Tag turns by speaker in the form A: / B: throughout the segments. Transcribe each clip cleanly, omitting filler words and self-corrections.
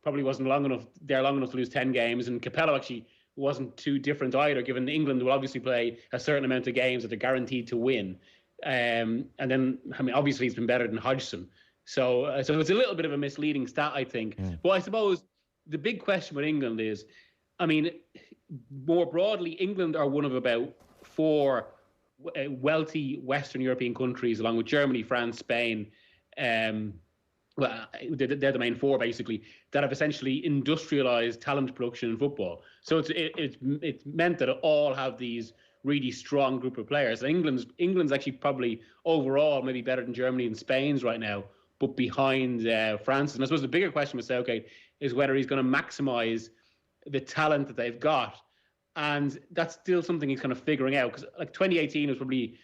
A: probably wasn't long enough to lose 10 games, and Capello actually wasn't too different either, given England will obviously play a certain amount of games that they're guaranteed to win. And then, I mean, obviously he's been better than Hodgson. So it's a little bit of a misleading stat, I think. But I suppose the big question with England is, I mean, more broadly, England are one of about 4 wealthy Western European countries, along with Germany, France, Spain. Well, they're the main 4, basically, that have essentially industrialized talent production in football. So it's meant that all have these really strong group of players. And England's actually probably overall maybe better than Germany and Spain's right now, but behind France. And I suppose the bigger question with Southgate is whether he's going to maximise the talent that they've got. And that's still something he's kind of figuring out, because like 2018 was probably,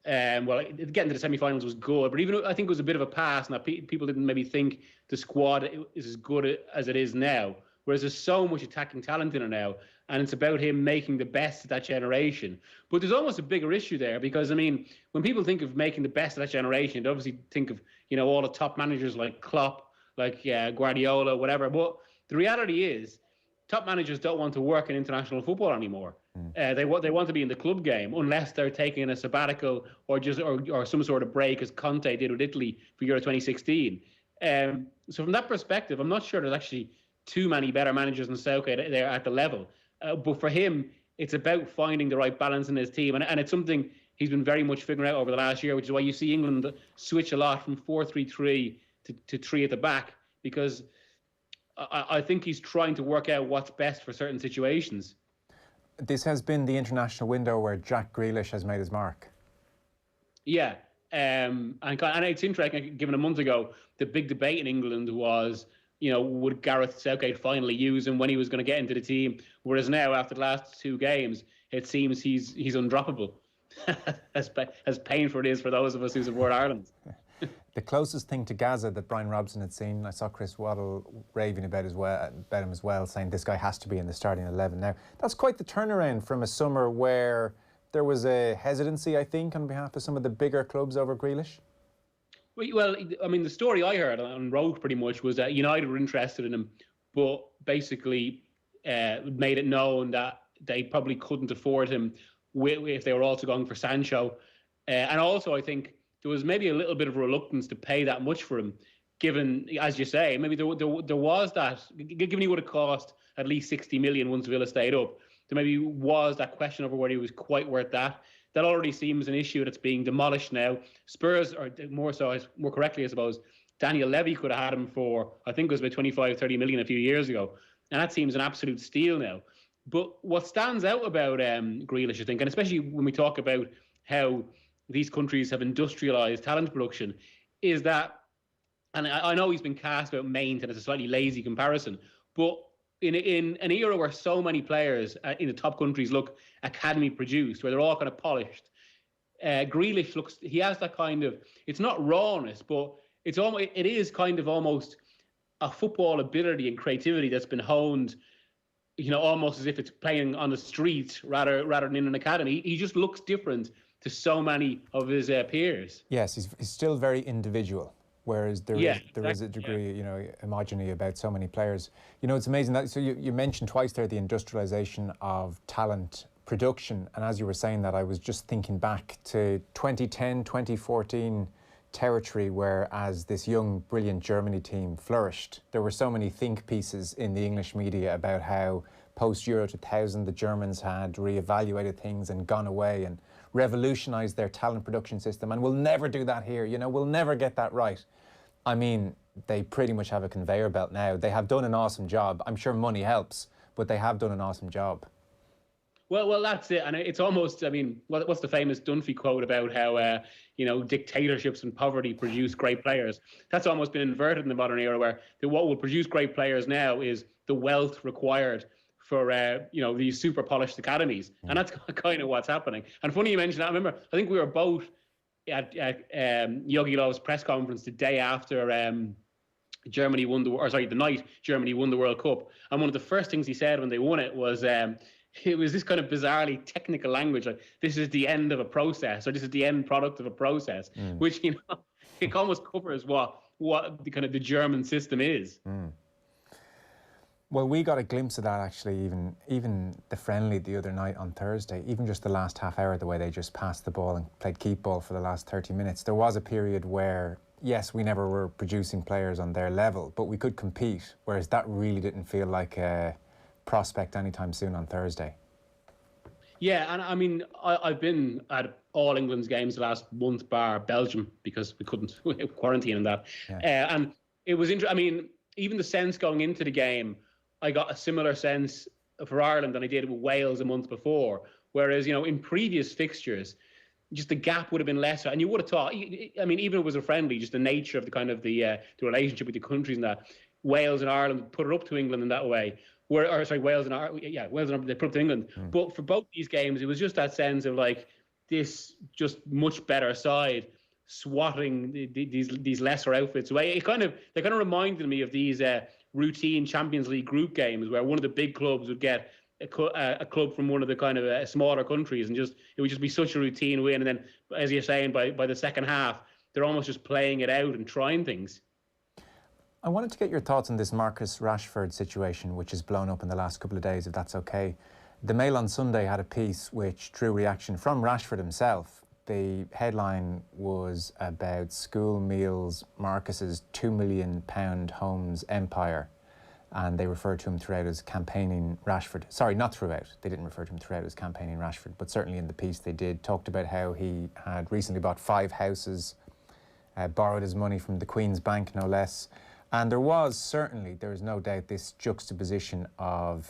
A: getting to the semi-finals was good, but even I think it was a bit of a pass, and that people didn't maybe think the squad is as good as it is now. Whereas there's so much attacking talent in it now, and it's about him making the best of that generation. But there's almost a bigger issue there, because, I mean, when people think of making the best of that generation, they obviously think of, all the top managers like Klopp, like Guardiola, whatever. But the reality is, top managers don't want to work in international football anymore. They want to be in the club game, unless they're taking a sabbatical or some sort of break, as Conte did with Italy for Euro 2016. So from that perspective, I'm not sure there's actually too many better managers than Southgate there at the level. But for him, it's about finding the right balance in his team. And it's something he's been very much figuring out over the last year, which is why you see England switch a lot from 4-3-3 to 3 at the back, because I think he's trying to work out what's best for certain situations.
B: This has been the international window where Jack Grealish has made his mark. Yeah.
A: And it's interesting, given a month ago, the big debate in England was, would Gareth Southgate finally use him when he was going to get into the team? Whereas now, after the last 2 games, it seems he's undroppable. as painful it is for those of us who support Ireland.
B: The closest thing to Gaza that Brian Robson had seen, I saw Chris Waddle raving about him as well, saying this guy has to be in the starting 11. Now, that's quite the turnaround from a summer where there was a hesitancy, I think, on behalf of some of the bigger clubs over Grealish.
A: Well, I mean, the story I heard and wrote pretty much was that United were interested in him, but basically made it known that they probably couldn't afford him if they were also going for Sancho. And also, I think there was maybe a little bit of reluctance to pay that much for him, given, as you say, maybe there was that, given he would have cost at least 60 million once Villa stayed up, there maybe was that question over whether he was quite worth that. That already seems an issue that's being demolished now. Spurs, or more correctly, I suppose, Daniel Levy could have had him for, I think it was about 25, 30 million a few years ago. And that seems an absolute steal now. But what stands out about Grealish, I think, and especially when we talk about how these countries have industrialised talent production, is that, and I know he's been cast about Mainz, and it's a slightly lazy comparison, but in an era where so many players in the top countries look academy produced, where they're all kind of polished, Grealish he has that kind of, it's not rawness, but it is kind of almost a football ability and creativity that's been honed, almost as if it's playing on the street rather than in an academy. He just looks different to so many of his peers.
B: Yes, he's still very individual, whereas there is a degree, homogeny about so many players. It's amazing that, so you mentioned twice there the industrialization of talent production, and as you were saying that, I was just thinking back to 2010, 2014 territory, where as this young, brilliant Germany team flourished, there were so many think pieces in the English media about how post-Euro 2000 the Germans had reevaluated things and gone away and revolutionised their talent production system, and we'll never do that here, we'll never get that right. I mean, they pretty much have a conveyor belt now. They have done an awesome job. I'm sure money helps, but they have done an awesome job.
A: Well, that's it. And it's almost, I mean, what's the famous Dunphy quote about how, dictatorships and poverty produce great players? That's almost been inverted in the modern era, where what will produce great players now is the wealth required for, these super polished academies. And that's kind of what's happening. And funny you mentioned that. I remember, I think we were both at Yogi Löw's press conference the day after Germany won the night Germany won the World Cup. And one of the first things he said when they won it was this kind of bizarrely technical language, like this is the end of a process, or this is the end product of a process, which it almost covers what the kind of the German system is.
B: Well, we got a glimpse of that actually, even the friendly the other night on Thursday, even just the last half hour, the way they just passed the ball and played keep ball for the last 30 minutes. There was a period where, yes, we never were producing players on their level, but we could compete, whereas that really didn't feel like a prospect anytime soon on Thursday.
A: Yeah, and I mean, I've been at all England's games the last month, bar Belgium, because we couldn't quarantine and that. Yeah. And it was interesting. I mean, even the sense going into the game, I got a similar sense for Ireland than I did with Wales a month before. Whereas, in previous fixtures, just the gap would have been lesser. And you would have thought, I mean, even if it was a friendly, just the nature of the kind of the relationship with the countries and that, Wales and Ireland put it up to England in that way. Wales and Ireland, they put up to England. But for both these games, it was just that sense of like this just much better side swatting these lesser outfits away. They kind of reminded me of these routine Champions League group games where one of the big clubs would get a club from one of the kind of smaller countries, and it would just be such a routine win. And then, as you're saying, by the second half, they're almost just playing it out and trying things.
B: I wanted to get your thoughts on this Marcus Rashford situation, which has blown up in the last couple of days, if that's okay. The Mail on Sunday had a piece which drew reaction from Rashford himself. The headline was about school meals, Marcus's £2 million homes empire, and they referred to him throughout as campaigning Rashford. Sorry, not throughout. They didn't refer to him throughout as campaigning Rashford, but certainly in the piece they did. Talked about how he had recently bought 5 houses, borrowed his money from the Queen's Bank, no less. And there is no doubt, this juxtaposition of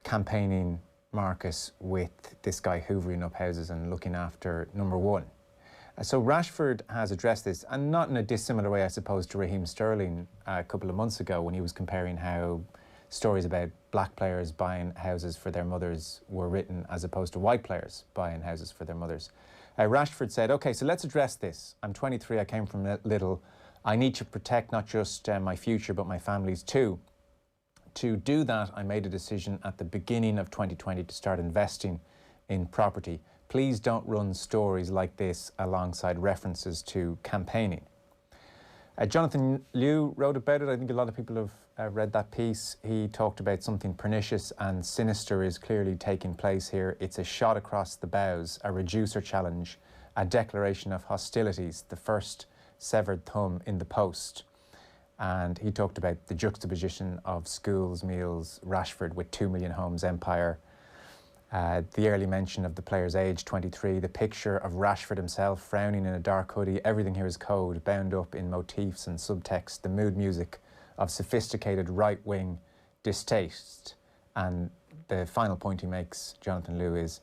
B: campaigning Marcus with this guy hoovering up houses and looking after number one. So Rashford has addressed this, and not in a dissimilar way, I suppose, to Raheem Sterling a couple of months ago when he was comparing how stories about black players buying houses for their mothers were written as opposed to white players buying houses for their mothers. Rashford said, OK, so let's address this. I'm 23, I came from little. I need to protect not just my future, but my family's too. To do that, I made a decision at the beginning of 2020 to start investing in property. Please don't run stories like this alongside references to campaigning. Jonathan Liu wrote about it. I think a lot of people have read that piece. He talked about something pernicious and sinister is clearly taking place here. It's a shot across the bows, a reducer challenge, a declaration of hostilities, the first severed thumb in the post. And he talked about the juxtaposition of schools, meals, Rashford with 2 million homes empire, the early mention of the player's age, 23, the picture of Rashford himself frowning in a dark hoodie. Everything here is code, bound up in motifs and subtext, the mood music of sophisticated right-wing distaste. And the final point he makes, Jonathan Liu, is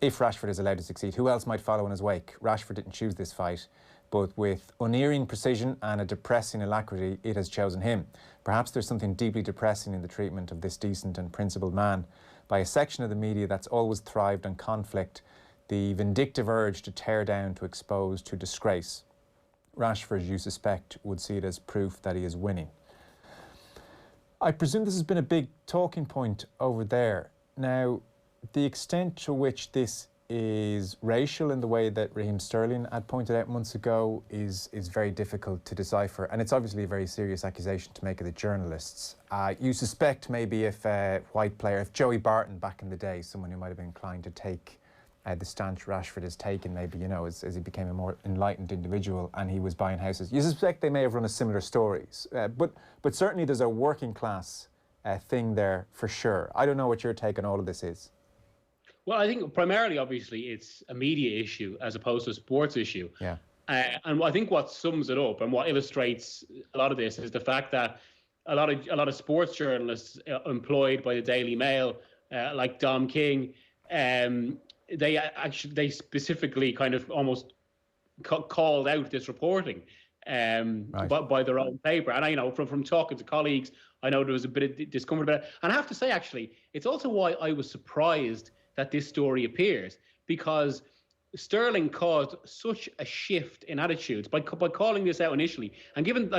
B: if Rashford is allowed to succeed, who else might follow in his wake? Rashford didn't choose this fight, but with unerring precision and a depressing alacrity, it has chosen him. Perhaps there's something deeply depressing in the treatment of this decent and principled man by a section of the media that's always thrived on conflict, the vindictive urge to tear down, to expose, to disgrace. Rashford, you suspect, would see it as proof that he is winning. I presume this has been a big talking point over there. Now, the extent to which this is racial in the way that Raheem Sterling had pointed out months ago is very difficult to decipher, and it's obviously a very serious accusation to make of the journalists. You suspect maybe if white player, if Joey Barton back in the day, someone who might have been inclined to take the stance Rashford has taken, maybe, you know, as he became a more enlightened individual and he was buying houses, you suspect they may have run a similar stories. But certainly there's a working class thing there for sure. I don't know what your take on all of this is.
A: Well, I think primarily, obviously, it's a media issue as opposed to a sports issue.
B: Yeah.
A: And I think what sums it up and what illustrates a lot of this is the fact that a lot of sports journalists employed by the Daily Mail, like Dom King, they specifically kind of almost called out this reporting right. by their own paper. And I know from talking to colleagues, I know there was a bit of discomfort about it. And I have to say, actually, it's also why I was surprised that this story appears, because Sterling caused such a shift in attitudes by calling this out initially. And given,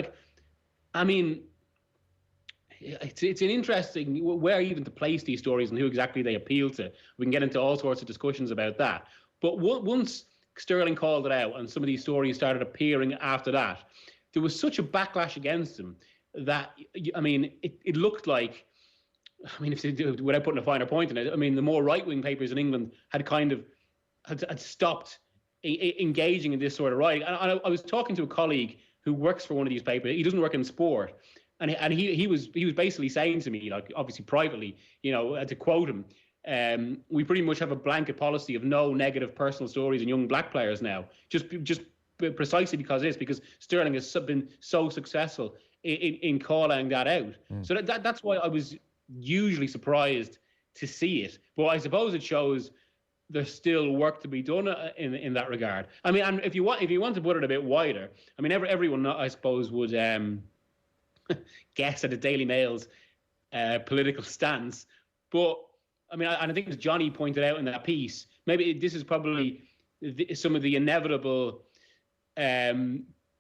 A: it's an interesting where even to place these stories and who exactly they appeal to. We can get into all sorts of discussions about that. But once Sterling called it out and some of these stories started appearing after that, there was such a backlash against him that, it looked like I mean, without putting a finer point on it, I mean, the more right-wing papers in England had had stopped engaging in this sort of writing. And I was talking to a colleague who works for one of these papers. He doesn't work in sport, and he was basically saying to me, like, obviously privately, to quote him, we pretty much have a blanket policy of no negative personal stories in young black players now, just precisely because Sterling has been so successful in calling that out. So that's why I was hugely surprised to see it. But I suppose it shows there's still work to be done in that regard. I mean, and if you want to put it a bit wider, I mean, everyone, I suppose, would guess at the Daily Mail's political stance. But I mean, I think as Johnny pointed out in that piece, maybe this is probably some of the inevitable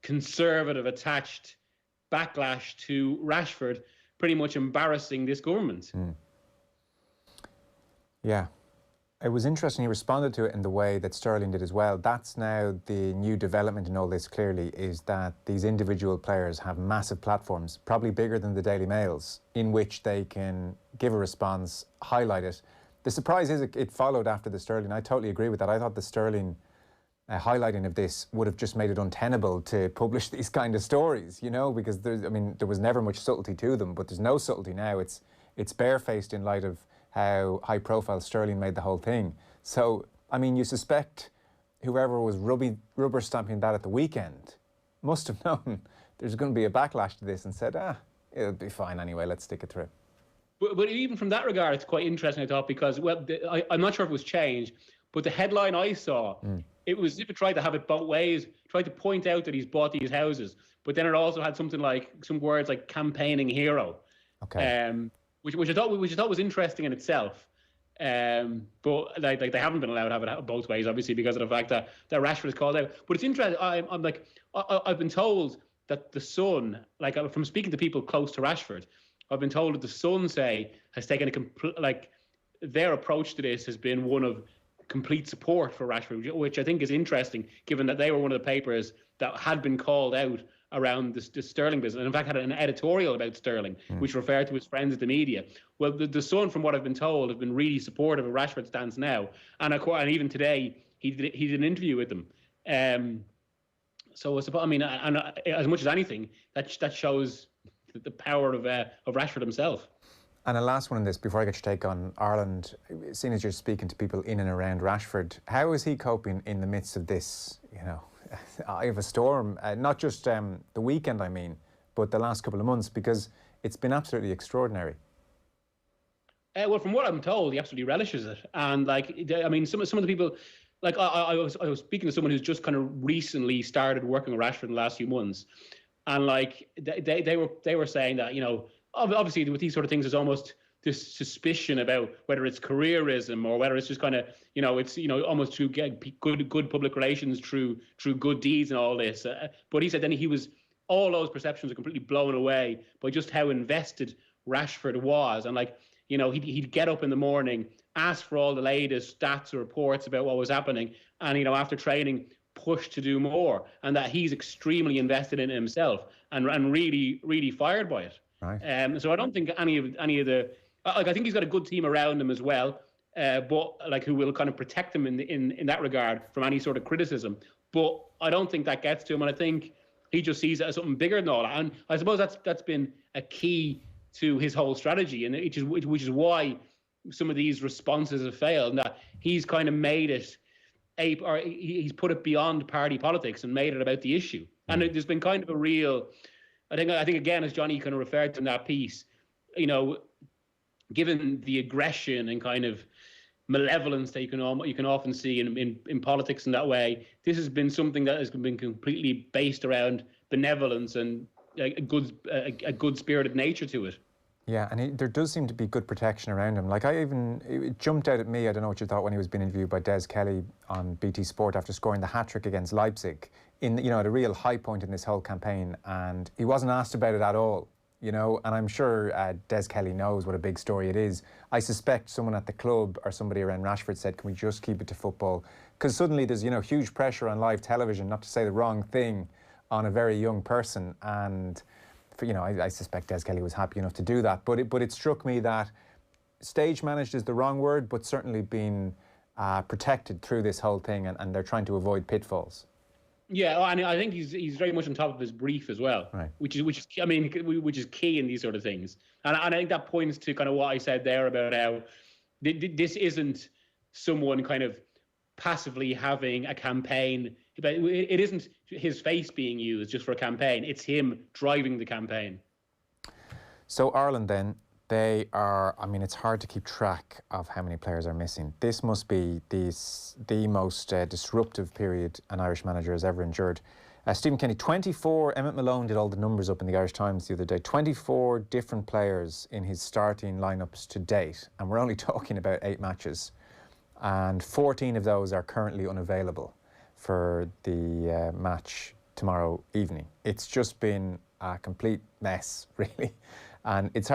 A: conservative attached backlash to Rashford pretty much embarrassing this government.
B: Yeah. It was interesting he responded to it in the way that Sterling did as well. That's now the new development in all this, clearly, is that these individual players have massive platforms, probably bigger than the Daily Mail's, in which they can give a response, highlight it. The surprise is it followed after the Sterling. I totally agree with that. I thought the Sterling highlighting of this would have just made it untenable to publish these kind of stories, because there was never much subtlety to them, but there's no subtlety now. It's barefaced in light of how high profile Sterling made the whole thing. So, I mean, you suspect whoever was rubber stamping that at the weekend must have known there's going to be a backlash to this and said, it'll be fine anyway, let's stick it through.
A: But even from that regard, it's quite interesting, I thought, because, I'm not sure if it was changed, but the headline I saw, it was as if it tried to have it both ways, tried to point out that he's bought these houses, but then it also had some words like campaigning hero.
B: Okay.
A: Which I thought was interesting in itself, but like they haven't been allowed to have it both ways, obviously, because of the fact that Rashford is called out. But it's interesting. I've been told that the Sun, from speaking to people close to Rashford, I've been told that the Sun has taken their approach to this has been one of complete support for Rashford, which I think is interesting, given that they were one of the papers that had been called out around the Sterling business, and in fact had an editorial about Sterling, which referred to his friends at the media. Well, the Sun, from what I've been told, have been really supportive of Rashford's stance now, and even today he did an interview with them. So I suppose, I mean, and as much as anything, that shows the power of Rashford himself.
B: And a last one on this, before I get your take on Ireland, seeing as you're speaking to people in and around Rashford, how is he coping in the midst of this, eye of a storm? Not just the weekend, I mean, but the last couple of months, because it's been absolutely extraordinary.
A: Well, from what I'm told, he absolutely relishes it. And some of the people, I was speaking to someone who's just kind of recently started working with Rashford in the last few months, and they were saying that obviously with these sort of things, there's almost this suspicion about whether it's careerism or whether it's just kind of it's almost through good public relations, through good deeds and all this. But he said then all those perceptions are completely blown away by just how invested Rashford was, and he'd get up in the morning, ask for all the latest stats or reports about what was happening, and after training, push to do more, and that he's extremely invested in it himself and really, really fired by it.
B: Right.
A: So I don't think any of the I think he's got a good team around him as well, but who will kind of protect him in that regard from any sort of criticism. But I don't think that gets to him, and I think he just sees it as something bigger than all that. And I suppose that's been a key to his whole strategy, and which is why some of these responses have failed, and that he's kind of made it he's put it beyond party politics and made it about the issue. And there's been kind of a real, I think again, as Johnny kind of referred to in that piece, given the aggression and kind of malevolence that you can often see in politics in that way, this has been something that has been completely based around benevolence and a good spirited nature to it.
B: Yeah, and there does seem to be good protection around him. It jumped out at me, I don't know what you thought, when he was being interviewed by Des Kelly on BT Sport after scoring the hat-trick against Leipzig, at a real high point in this whole campaign, and he wasn't asked about it at all, and I'm sure Des Kelly knows what a big story it is. I suspect someone at the club or somebody around Rashford said, can we just keep it to football? Because suddenly there's, huge pressure on live television not to say the wrong thing on a very young person, and I suspect Des Kelly was happy enough to do that. But it struck me that stage managed is the wrong word, but certainly been protected through this whole thing, and they're trying to avoid pitfalls.
A: Yeah, and I think he's very much on top of his brief as well,
B: right.
A: which is key in these sort of things. And I think that points to kind of what I said there about how this isn't someone kind of passively having a campaign. It isn't his face being used just for a campaign. It's him driving the campaign.
B: So Ireland then, they are, I mean, it's hard to keep track of how many players are missing. This must be the most disruptive period an Irish manager has ever endured. Stephen Kenny, 24, Emmett Malone did all the numbers up in the Irish Times the other day, 24 different players in his starting lineups to date, and we're only talking about 8 matches, and 14 of those are currently unavailable for the match tomorrow evening. It's just been a complete mess, really. And it's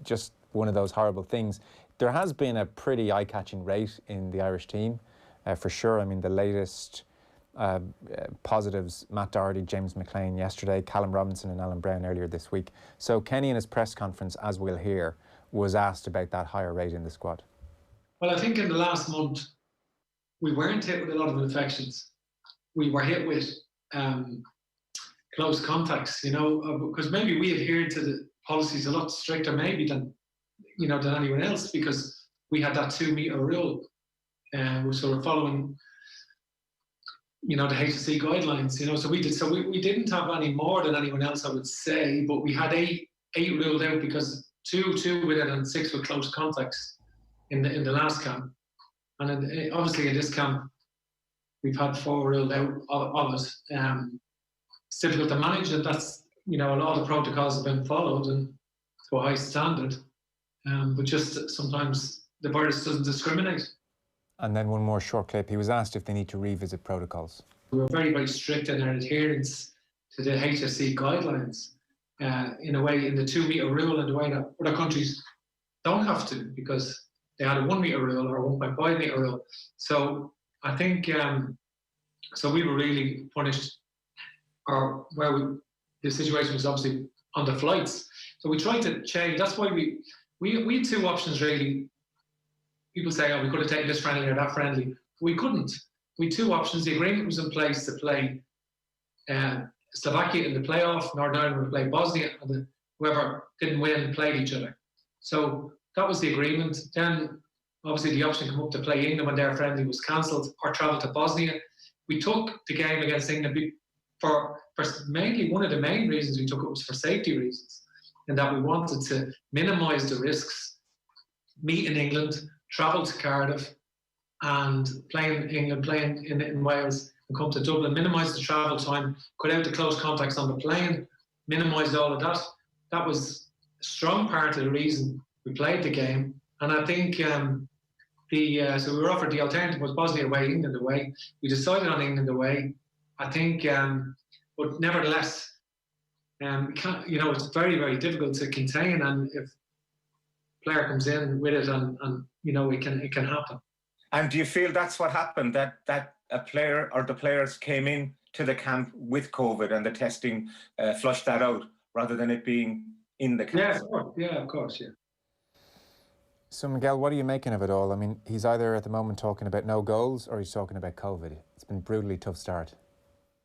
B: just one of those horrible things. There has been a pretty eye-catching rate in the Irish team, for sure. I mean, the latest positives, Matt Doherty, James McLean yesterday, Callum Robinson and Alan Brown earlier this week. So Kenny in his press conference, as we'll hear, was asked about that higher rate in the squad.
C: Well, I think in the last month, we weren't hit with a lot of infections. We were hit with close contacts, because maybe we adhered to the policies a lot stricter maybe than anyone else, because we had that 2 metre rule, and we're sort of following, the HSE guidelines, so we did. So we didn't have any more than anyone else, I would say, but we had eight ruled out because two with it and 6 with close contacts in the last camp, and obviously in this camp we've had 4 ruled out of it. It's difficult to manage, and that's, a lot of the protocols have been followed and to a high standard, but just sometimes the virus doesn't discriminate. And
B: then one more short clip. He was asked if they need to revisit protocols.
C: We were very, very strict in our adherence to the HSE guidelines, in a way, in the 2 metre rule, in the way that other countries don't have to, because they had a 1 metre rule or a 1.5 metre rule. So I think, so we were really punished, or the situation was obviously on the flights. So we tried to change. That's why we had 2 options really. People say, we could have taken this friendly or that friendly. We couldn't. We had 2 options. The agreement was in place to play Slovakia in the playoff, Northern Ireland would play Bosnia, and whoever didn't win played each other. So that was the agreement. Then obviously the option came up to play England when their friendly was cancelled, or travel to Bosnia. We took the game against England for mainly, one of the main reasons we took it was for safety reasons, and that we wanted to minimise the risks. Meet in England, travel to Cardiff, and play in England, playing in Wales, and come to Dublin, minimise the travel time, cut out the close contacts on the plane, minimise all of that. That was a strong part of the reason we played the game. And I think so we were offered the alternative was Bosnia away, England away. We decided on England away. I think, but nevertheless, we can't, it's very, very difficult to contain, and if a player comes in with it, and it can happen.
D: And do you feel that's what happened, that a player or the players came in to the camp with COVID and the testing flushed that out, rather than it being in the camp?
C: Yeah, of course.
B: So Miguel, what are you making of it all? I mean, he's either at the moment talking about no goals or he's talking about COVID. It's been a brutally tough start.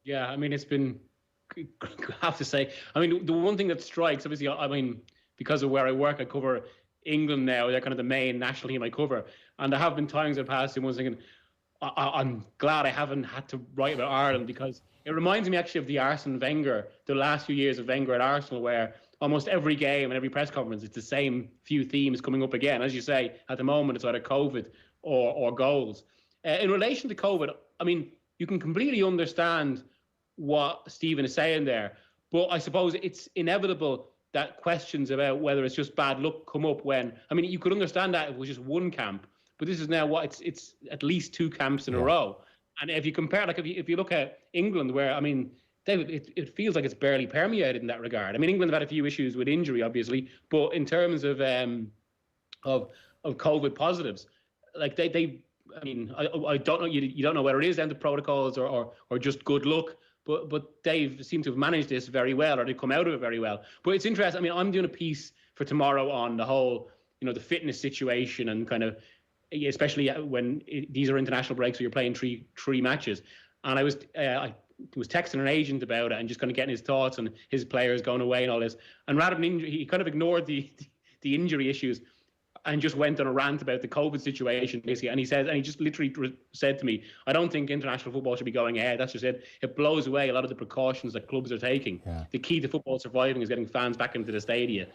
A: Yeah, I mean, it's been, I have to say, I mean, the one thing that strikes, obviously, I mean, because of where I work, I cover England now. They're kind of the main national team I cover. And there have been times in the past when I was thinking, I'm glad I haven't had to write about Ireland, because it reminds me actually of the Arsene Wenger, the last few years of Wenger at Arsenal, where almost every game and every press conference, it's the same few themes coming up again. As you say, at the moment, it's either COVID or goals. In relation to COVID, I mean, you can completely understand what Stephen is saying there, but I suppose it's inevitable that questions about whether it's just bad luck come up when, I mean, you could understand that if it was just one camp, but this is now it's at least 2 camps in a row. And if you compare, like if you look at England, where, I mean, David, it feels like it's barely permeated in that regard. I mean, England have had a few issues with injury, obviously, but in terms of COVID positives, like I mean, I don't know. You don't know whether it is down to protocols or just good luck. But they've seemed to have managed this very well, or they've come out of it very well. But it's interesting. I mean, I'm doing a piece for tomorrow on the whole, the fitness situation and kind of, especially when these are international breaks where you're playing three matches. And I was texting an agent about it and just kind of getting his thoughts on his players going away and all this. And rather than injury, he kind of ignored the injury issues and just went on a rant about the COVID situation, basically. And he just literally said to me, I don't think international football should be going ahead. That's just it. It blows away a lot of the precautions that clubs are taking. Yeah. The key to football surviving is getting fans back into the stadia.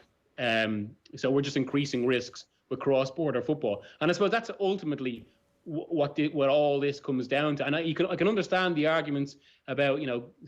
A: So we're just increasing risks with cross-border football. And I suppose that's ultimately what all this comes down to. And I can understand the arguments about,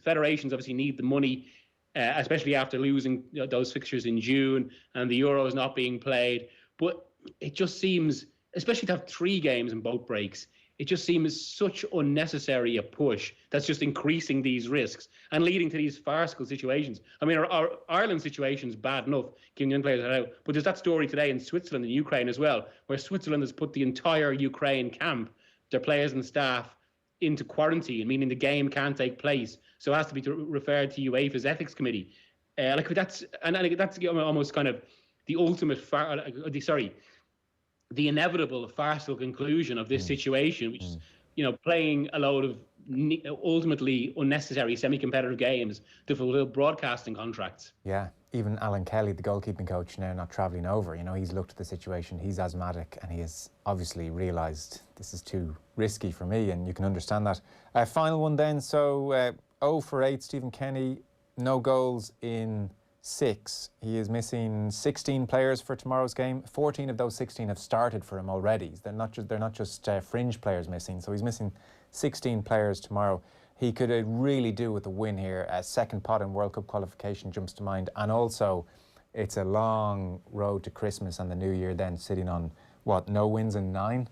A: federations obviously need the money, especially after losing those fixtures in June and the Euros not being played. But it just seems, especially to have 3 games in both breaks, it just seems such unnecessary a push that's just increasing these risks and leading to these farcical situations. I mean, our Ireland situation is bad enough, giving young players out, but there's that story today in Switzerland and Ukraine as well, where Switzerland has put the entire Ukraine camp, their players and staff, into quarantine, meaning the game can't take place. So it has to be referred to UEFA's ethics committee. That's almost kind of the ultimate, the inevitable farcical conclusion of this situation, which is, playing a load of ultimately unnecessary semi-competitive games to fulfill broadcasting contracts.
B: Yeah, even Alan Kelly, the goalkeeping coach, now not travelling over, he's looked at the situation, he's asthmatic, and he has obviously realised this is too risky for me, and you can understand that. Final one then, so 0 for 8, Stephen Kenny, no goals in 6. He is missing 16 players for tomorrow's game. 14 of those 16 have started for him already. They're not just fringe players missing. So he's missing 16 players tomorrow. He could really do with a win here. A second pot in World Cup qualification jumps to mind, and also it's a long road to Christmas and the New Year. Then sitting on no wins in 9.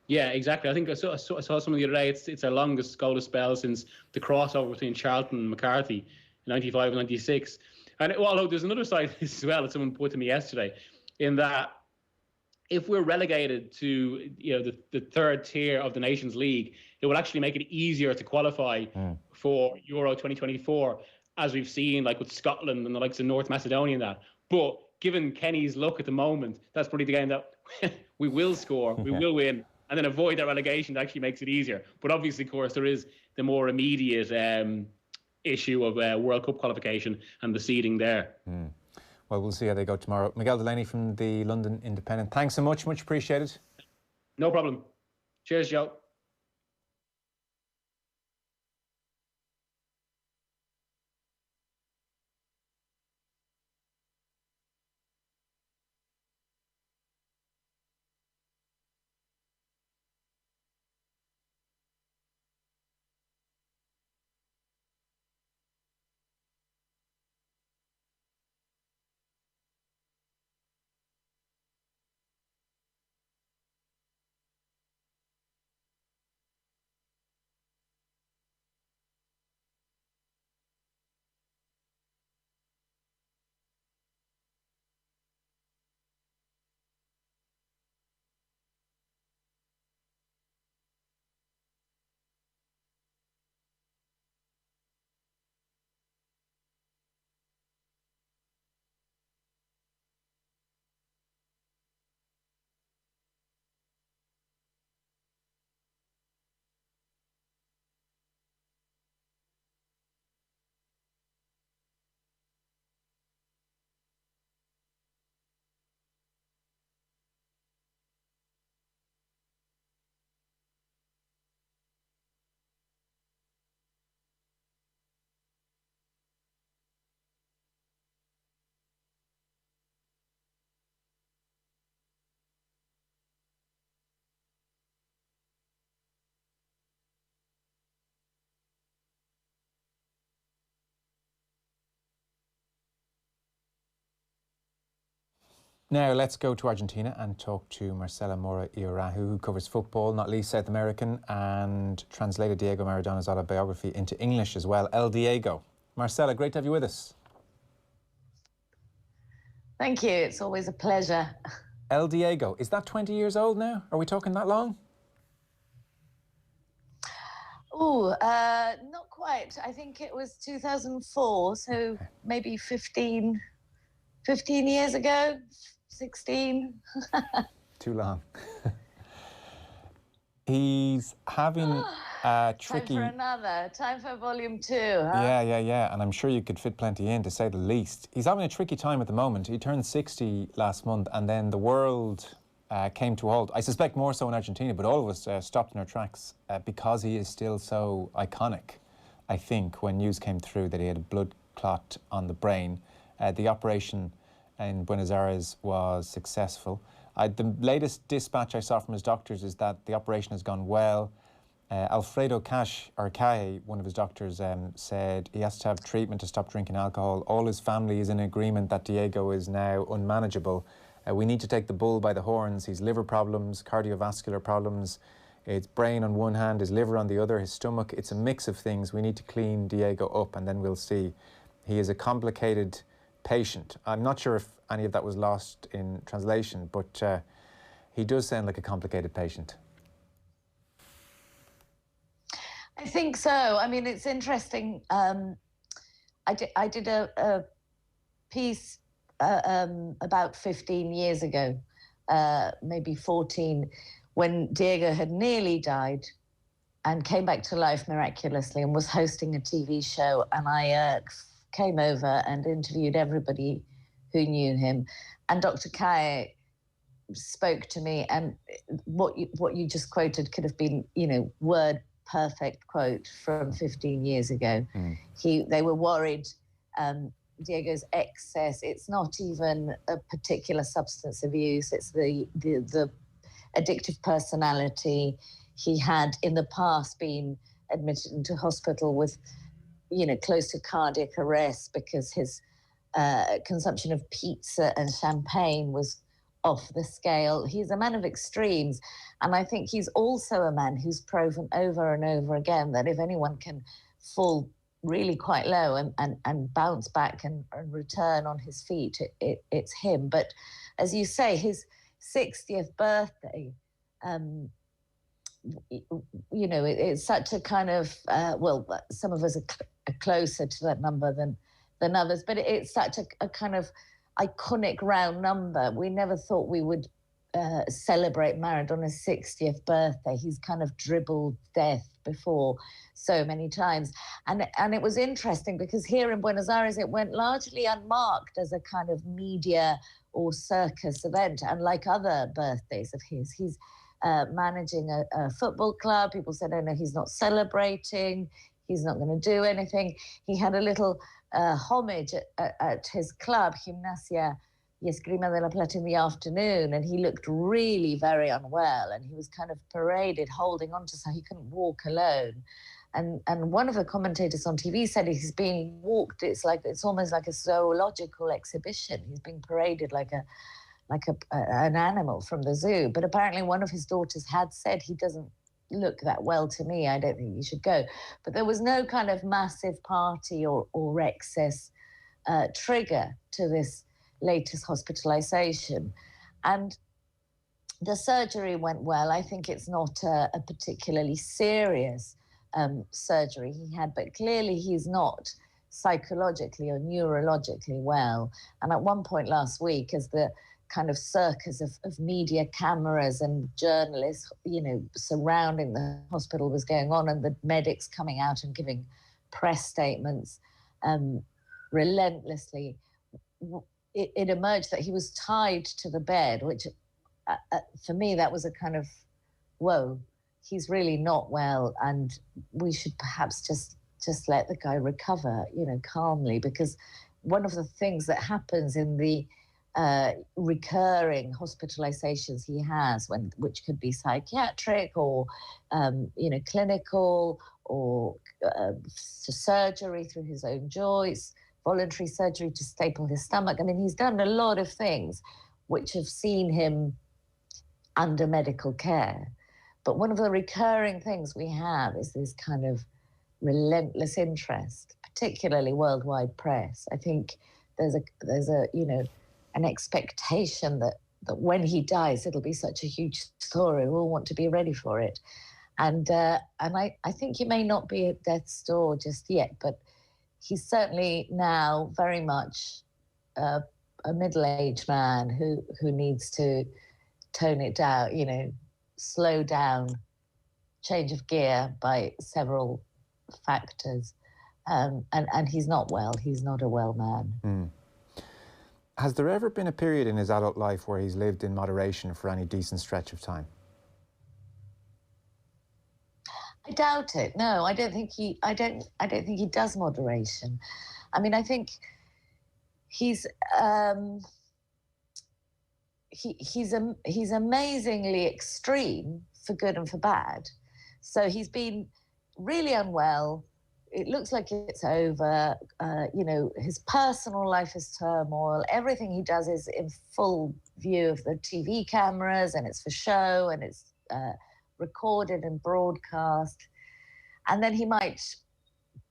A: Yeah, exactly. I think I saw something the other day. It's our longest goalless spell since the crossover between Charlton and McCarthy in 95 and 96. And although there's another side to this as well that someone put to me yesterday, in that if we're relegated to the third tier of the Nations League, it will actually make it easier to qualify for Euro 2024, as we've seen like with Scotland and the likes of North Macedonia and that. But given Kenny's luck at the moment, that's probably the game that we will score, we will win, and then avoid that relegation. That actually makes it easier. But obviously, of course, there is the more immediate issue of World Cup qualification and the seeding there.
B: Well, we'll see how they go tomorrow. Miguel Delaney from the London Independent, thanks so much appreciated.
A: No problem. Cheers, Joe.
B: Now let's go to Argentina and talk to Marcela More y Aaraujo, who covers football, not least South American, and translated Diego Maradona's autobiography into English as well. El Diego. Marcela, great to have you with us.
E: Thank you. It's always a pleasure.
B: El Diego, is that 20 years old now? Are we talking that long?
E: Oh, not quite. I think it was 2004, so maybe 15 years ago, 16.
B: Too long. He's having a tricky...
E: Time for volume 2, huh?
B: Yeah. And I'm sure you could fit plenty in, to say the least. He's having a tricky time at the moment. He turned 60 last month, and then the world came to a halt. I suspect more so in Argentina, but all of us stopped in our tracks because he is still so iconic. I think when news came through that he had a blood clot on the brain, the operation in Buenos Aires was successful. The latest dispatch I saw from his doctors is that the operation has gone well. Alfredo Calle, one of his doctors, said he has to have treatment to stop drinking alcohol. All his family is in agreement that Diego is now unmanageable. We need to take the bull by the horns. He's liver problems, cardiovascular problems. It's brain on one hand, his liver on the other, his stomach. It's a mix of things. We need to clean Diego up, and then we'll see. He is a complicated patient. I'm not sure if any of that was lost in translation, but he does sound like a complicated patient.
E: I think so. I mean, it's interesting. I did a piece about 15 years ago, maybe 14, when Diego had nearly died and came back to life miraculously and was hosting a TV show. And I came over and interviewed everybody who knew him. And Dr. Kai spoke to me, and what you just quoted could have been, word perfect quote from 15 years ago. They were worried Diego's excess. It's not even a particular substance abuse. It's the addictive personality. He had in the past been admitted into hospital with, close to cardiac arrest because his consumption of pizza and champagne was off the scale. He's a man of extremes. And I think he's also a man who's proven over and over again that if anyone can fall really quite low and bounce back and return on his feet, it's him. But as you say, his 60th birthday, it's such a kind of, some of us are closer to that number than others, but it's such a kind of iconic round number. We never thought we would celebrate Maradona's 60th birthday. He's kind of dribbled death before so many times. And it was interesting because here in Buenos Aires, it went largely unmarked as a kind of media or circus event. And like other birthdays of his, he's managing a football club. People said, oh no, he's not celebrating. He's not going to do anything. He had a little homage at his club, Gimnasia y Esgrima de la Plata, in the afternoon, and he looked really very unwell, and he was kind of paraded holding on to, so he couldn't walk alone. And one of the commentators on TV said he's being walked. It's almost like a zoological exhibition. He's being paraded like an animal from the zoo. But apparently one of his daughters had said, he doesn't look that well to me. I don't think you should go. But there was no kind of massive party or excess trigger to this latest hospitalization. And the surgery went well. I think it's not a particularly serious surgery he had, but clearly he's not psychologically or neurologically well. And at one point last week, as the kind of circus of media cameras and journalists, surrounding the hospital was going on, and the medics coming out and giving press statements relentlessly, it emerged that he was tied to the bed, which for me, that was a kind of, whoa, he's really not well, and we should perhaps just let the guy recover, calmly, because one of the things that happens in the recurring hospitalizations he has, which could be psychiatric or clinical, or surgery through his own joints, voluntary surgery to staple his stomach. I mean, he's done a lot of things which have seen him under medical care. But one of the recurring things we have is this kind of relentless interest, particularly worldwide press. I think there's an expectation that when he dies, it'll be such a huge story. We'll want to be ready for it. And I think he may not be at death's door just yet, but he's certainly now very much a middle-aged man who needs to tone it down, you know, slow down, change of gear by several factors. And he's not well. He's not a well man.
B: Mm. Has there ever been a period in his adult life where he's lived in moderation for any decent stretch of time?
E: I doubt it. No, I don't think he does moderation. I mean, I think he's amazingly extreme for good and for bad. So he's been really unwell. It looks like it's over. You know, his personal life is turmoil. Everything he does is in full view of the TV cameras, and it's for show, and it's recorded and broadcast. And then he might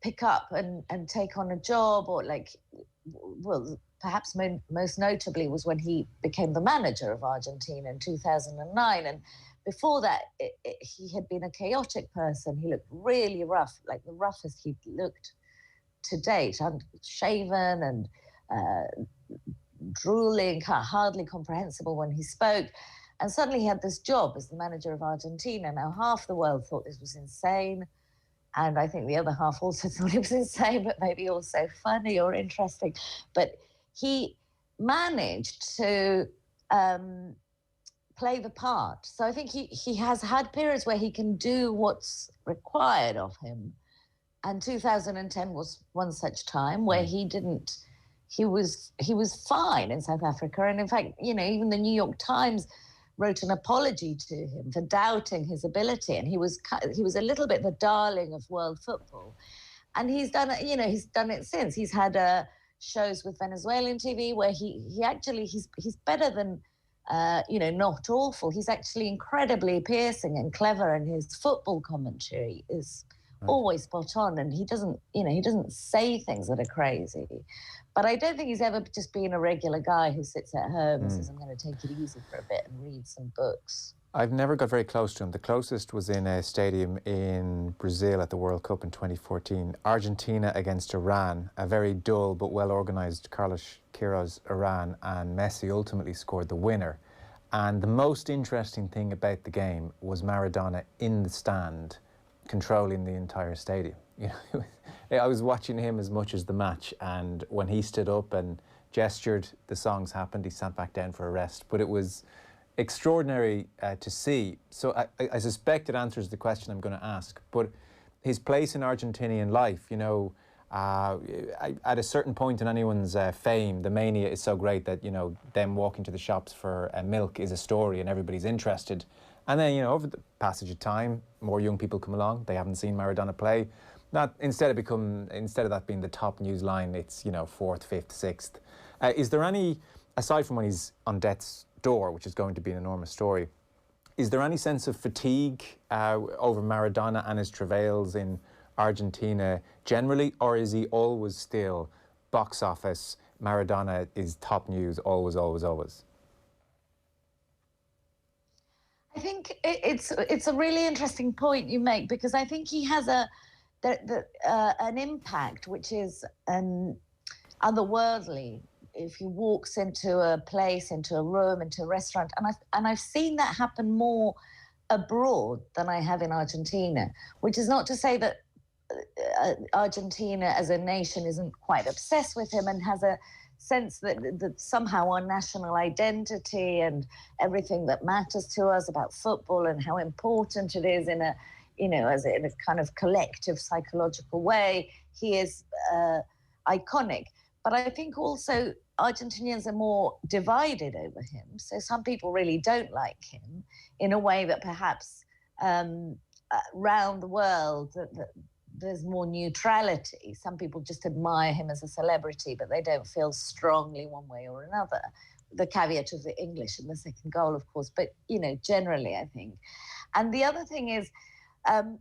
E: pick up and take on a job, or like, well, perhaps most notably was when he became the manager of Argentina in 2009. And before that, he had been a chaotic person. He looked really rough, like the roughest he'd looked to date, unshaven and drooling, hardly comprehensible when he spoke. And suddenly he had this job as the manager of Argentina. Now, half the world thought this was insane. And I think the other half also thought it was insane, but maybe also funny or interesting. But he managed to play the part. So I think he has had periods where he can do what's required of him. And 2010 was one such time where he was fine in South Africa. And in fact, you know, even the New York Times wrote an apology to him for doubting his ability. And he was a little bit the darling of world football. And he's done it, you know, he's done it since. He's had shows with Venezuelan TV where he's better than, you know, not awful. He's actually incredibly piercing and clever, and his football commentary is always spot on. And he doesn't say things that are crazy. But I don't think he's ever just been a regular guy who sits at home and says, I'm going to take it easy for a bit and read some books.
B: I've never got very close to him. The closest was in a stadium in Brazil at the World Cup in 2014. Argentina against Iran, a very dull but well-organised Carlos Queiroz Iran, and Messi ultimately scored the winner. And the most interesting thing about the game was Maradona in the stand, controlling the entire stadium. You know, I was watching him as much as the match, and when he stood up and gestured, the songs happened. He sat back down for a rest, but it was extraordinary to see. So I suspect it answers the question I'm going to ask, but his place in Argentinian life, you know, at a certain point in anyone's fame, the mania is so great that, you know, them walking to the shops for milk is a story and everybody's interested. And then, you know, over the passage of time, more young people come along. They haven't seen Maradona play. Instead of that being the top news line, it's, you know, 4th, 5th, 6th. Is there any, aside from when he's on death's door, which is going to be an enormous story, is there any sense of fatigue over Maradona and his travails in Argentina generally, or is he always still box office, Maradona is top news, always, always, always?
E: I think it's a really interesting point you make, because I think he has an impact which is otherworldly. If he walks into a place, into a room, into a restaurant, and I've seen that happen more abroad than I have in Argentina, which is not to say that Argentina as a nation isn't quite obsessed with him and has a sense that somehow our national identity and everything that matters to us about football and how important it is in a, you know, as in a kind of collective psychological way, he is iconic. But I think also Argentinians are more divided over him. So some people really don't like him in a way that perhaps around the world there's more neutrality. Some people just admire him as a celebrity, but they don't feel strongly one way or another. The caveat of the English and the second goal, of course, but, you know, generally, I think. And the other thing is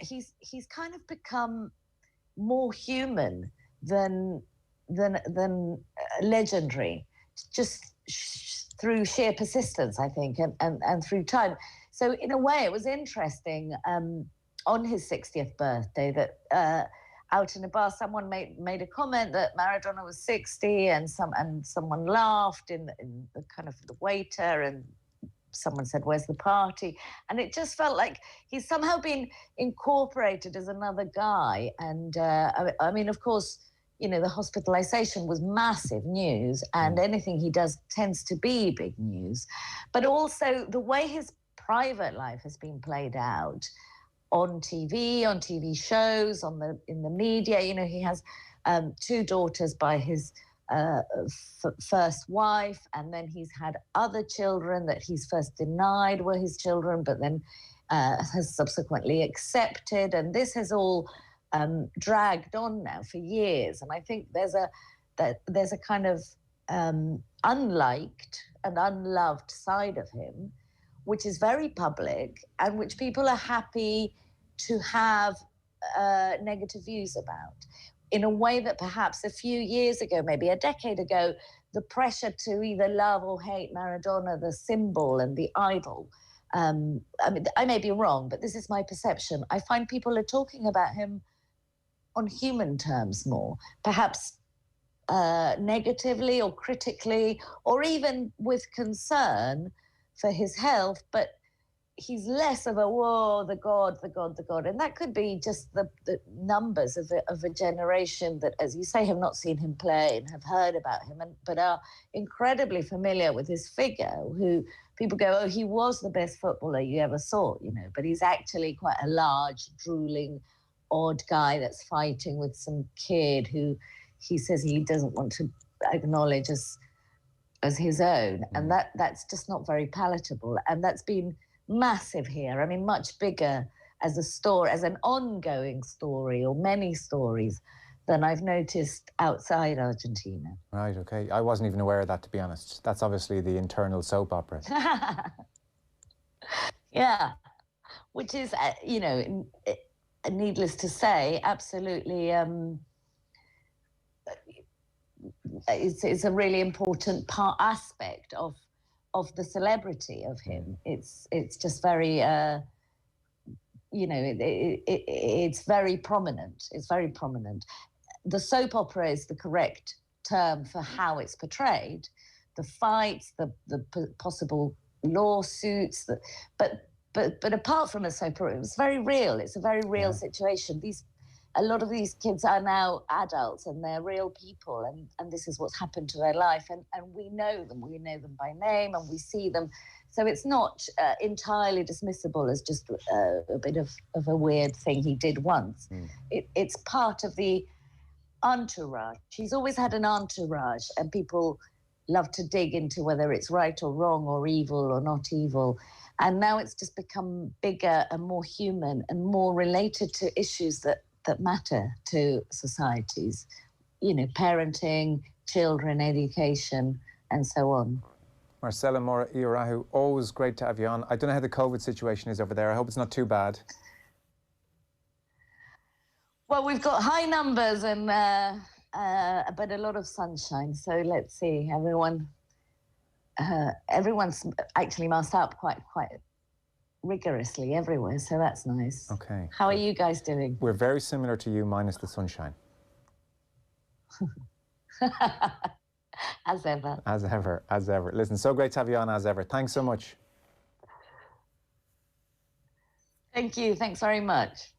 E: he's kind of become more human than legendary, just through sheer persistence, I think, and through time. So in a way, it was interesting on his 60th birthday that out in a bar, someone made a comment that Maradona was 60, and someone laughed in the kind of the waiter, and someone said, "Where's the party?" And it just felt like he's somehow been incorporated as another guy. And I mean, of course, you know, the hospitalization was massive news, and anything he does tends to be big news. But also the way his private life has been played out on TV shows, in the media. You know, he has 2 daughters by his first wife, and then he's had other children that he's first denied were his children, but then has subsequently accepted. And this has all dragged on now for years. And I think there's a kind of unliked and unloved side of him, which is very public and which people are happy to have negative views about, in a way that perhaps a few years ago, maybe a decade ago, the pressure to either love or hate Maradona, the symbol and the idol. I mean, I may be wrong, but this is my perception. I find people are talking about him on human terms more, perhaps negatively or critically, or even with concern for his health, but he's less of a, whoa, the God. And that could be just the numbers of a generation that, as you say, have not seen him play and have heard about him, but are incredibly familiar with his figure, who people go, oh, he was the best footballer you ever saw, you know, but he's actually quite a large, drooling, odd guy that's fighting with some kid who he says he doesn't want to acknowledge as his own. And that's just not very palatable. And that's been massive here. I mean, much bigger as a story, as an ongoing story, or many stories, than I've noticed outside Argentina.
B: Right, okay. I wasn't even aware of that, to be honest. That's obviously the internal soap opera.
E: Yeah, which is, you know, needless to say, absolutely, it's a really important aspect of the celebrity of him. It's just very, you know, it's very prominent. It's very prominent. The soap opera is the correct term for how it's portrayed. The fights, the possible lawsuits, but apart from a soap opera, it was very real. It's a very real situation. A lot of these kids are now adults and they're real people, and this is what's happened to their life, and we know them by name, and we see them. So it's not entirely dismissible as just a bit of a weird thing he did once. It's part of the entourage. He's always had an entourage, and people love to dig into whether it's right or wrong or evil or not evil. And now it's just become bigger and more human and more related to issues that matter to societies, you know, parenting, children, education, and so on.
B: Marcela More y Aaraujo, always great to have you on. I don't know how the COVID situation is over there. I hope it's not too bad.
E: Well, we've got high numbers and but a lot of sunshine. So let's see. Everyone's actually masked up quite rigorously everywhere, so that's nice.
B: Okay.
E: How are you guys doing?
B: We're very similar to you, minus the sunshine.
E: As ever.
B: As ever, as ever. Listen, so great to have you on, as ever. Thanks so much.
E: Thank you. Thanks very much.